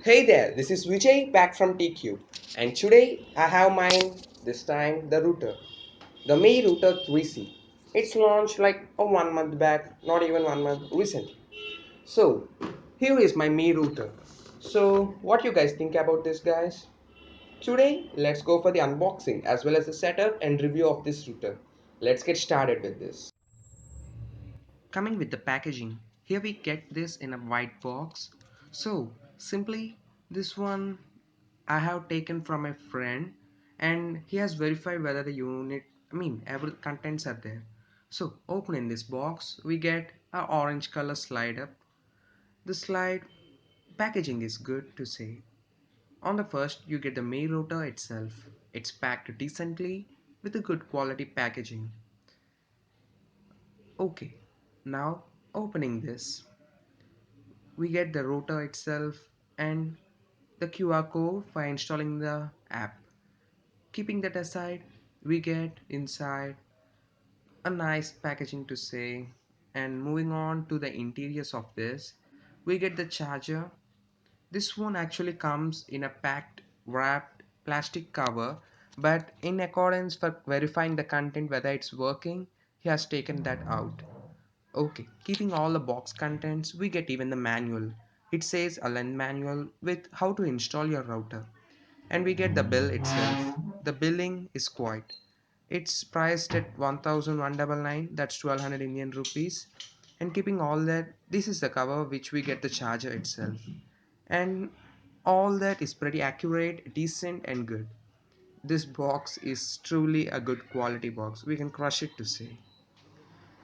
Hey there, this is Vijay back from TQ, and today I have mine, this time the router, the Mi Router 3C. It's launched like a 1 month back, not even 1 month recently. So, here is my Mi Router. So, what you guys think about this, guys? Today, let's go for the unboxing as well as the setup and review of this router. Let's get started with this. Coming with the packaging, here we get this in a white box. So, simply this one I have taken from a friend and he has verified whether the unit, every contents are there. So opening this box, we get a orange color slide up. The slide packaging is good to say. On the first, you get the main router itself. It's packed decently with a good quality packaging. Okay, now opening this, we get the router itself and the QR code for installing the app. Keeping that aside, we get inside a nice packaging to say. And moving on to the interiors of this, we get the charger. This one actually comes in a packed wrapped plastic cover, but in accordance for verifying the content whether it's working, he has taken that out. Okay, keeping all the box contents, we get even the manual. It says a learn manual with how to install your router. And we get the bill itself. The billing is quite. It's priced at 1199, that's 1200 Indian rupees. And keeping all that, this is the cover which we get the charger itself. And all that is pretty accurate, decent, and good. This box is truly a good quality box. We can crush it to say.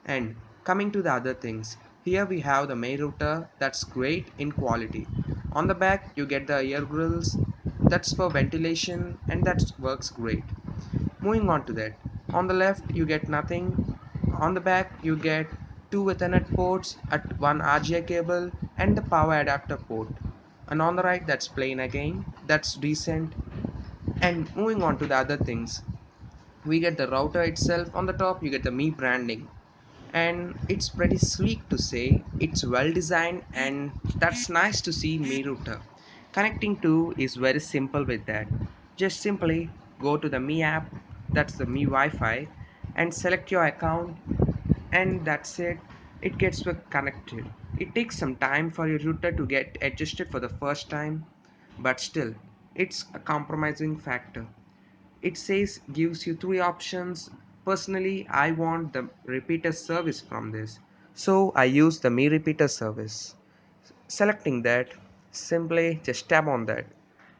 And coming to the other things, here we have the main router that's great in quality. On the back, you get the ear grills, that's for ventilation, and that works great. Moving on to that, on the left you get nothing. On the back you get two Ethernet ports at one RGA cable and the power adapter port. And on the right, that's plain again, that's decent. And moving on to the other things, we get the router itself. On the top you get the Mi branding, and it's pretty sleek to say. It's well designed and that's nice to see Mi router. Connecting to is very simple with that. Just simply go to the Mi app, that's the Mi Wi-Fi, and select your account, and that's it. It gets connected. It takes some time for your router to get adjusted for the first time, but still, it's a compromising factor. It says gives you three options. Personally, I want the repeater service from this, so I use the Mi repeater service. Selecting that, simply just tap on that,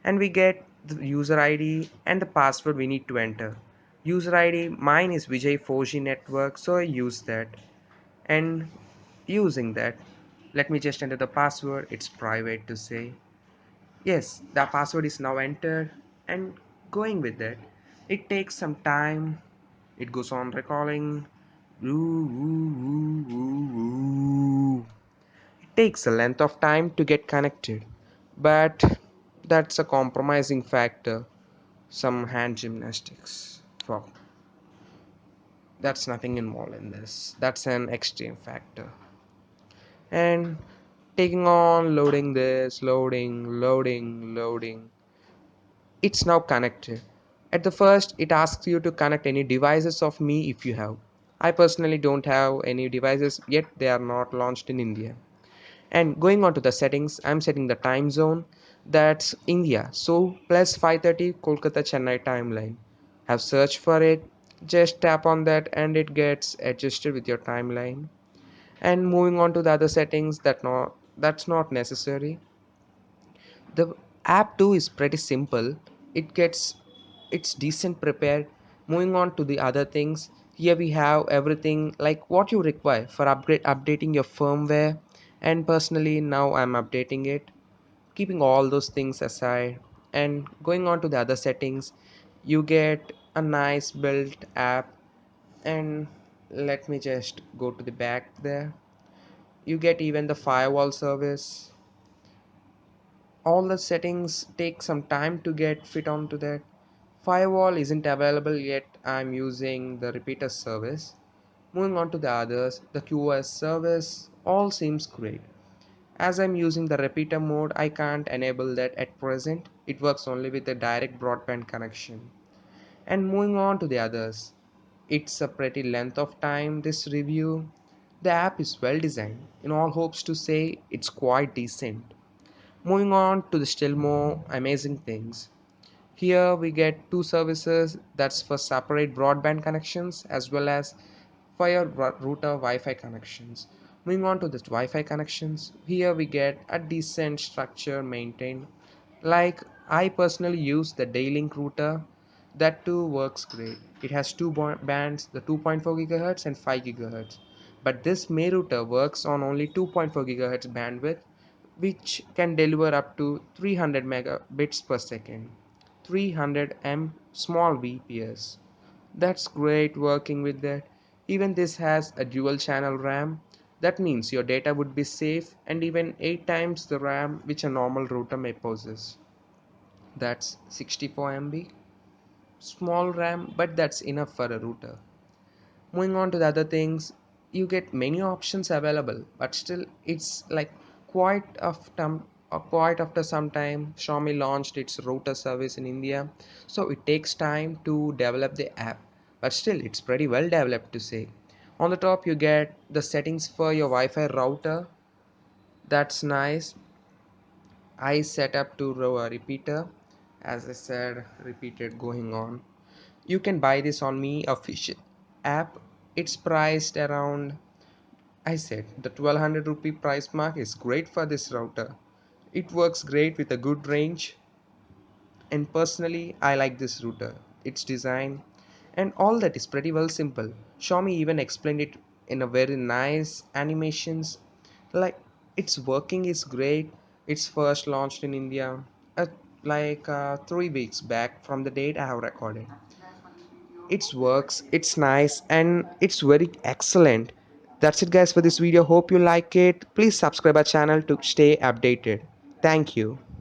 and we get the user ID and the password we need to enter. User ID, mine is Vijay 4G network, so I use that. And using that, let me just enter the password. It's private to say. Yes, the password is now entered, and going with that, it takes some time. It goes on recalling. It takes a length of time to get connected, but that's a compromising factor. Some hand gymnastics. Well, that's nothing involved in this. That's an extreme factor. And taking on loading this, loading. It's now connected. At the first, it asks you to connect any devices of me if you have. I personally don't have any devices yet, they are not launched in India. And going on to the settings, I'm setting the time zone, that's India. So plus 5:30 Kolkata Chennai timeline. Have searched for it, just tap on that and it gets adjusted with your timeline. And moving on to the other settings, that's not necessary. The app too is pretty simple. It's decent prepared. Moving on to the other things, here we have everything like what you require for updating your firmware, and personally now I'm updating it. Keeping all those things aside and going on to the other settings, you get a nice built app. And let me just go to the back there. You get even the firewall service. All the settings take some time to get fit onto that. Firewall isn't available yet. I'm using the repeater service. Moving on to the others, the QoS service all seems great. As I'm using the repeater mode, I can't enable that at present. It works only with a direct broadband connection. And moving on to the others, it's a pretty length of time this review. The app is well designed, in all hopes to say it's quite decent. Moving on to the still more amazing things. Here we get two services that's for separate broadband connections as well as for your router Wi-Fi connections. Moving on to the Wi-Fi connections, here we get a decent structure maintained. Like I personally use the Daylink router. That too works great. It has two bands, the 2.4 GHz and 5 GHz. But this Mi router works on only 2.4 GHz bandwidth, which can deliver up to 300 megabits per second. 300 m small VPS. That's great working with that. Even this has a dual channel RAM. That means your data would be safe and even 8 times the RAM which a normal router may possess. That's 64 MB. Small RAM, but that's enough for a router. Moving on to the other things, you get many options available, but still it's like quite after some time Xiaomi launched its router service in India, so it takes time to develop the app, but still it's pretty well developed to say. On the top you get the settings for your Wi-Fi router. That's nice. I set up to row a repeater. As I said, repeated going on. You can buy this on Me official app. It's priced around, I said, the 1200 rupee price mark is great for this router. It works great with a good range, and personally I like this router. Its design and all that is pretty well simple. Xiaomi even explained it in a very nice animations. Like its working is great. It's first launched in India at 3 weeks back from the date I have recorded. It works, it's nice, and it's very excellent. That's it guys for this video. Hope you like it. Please subscribe our channel to stay updated. Thank you.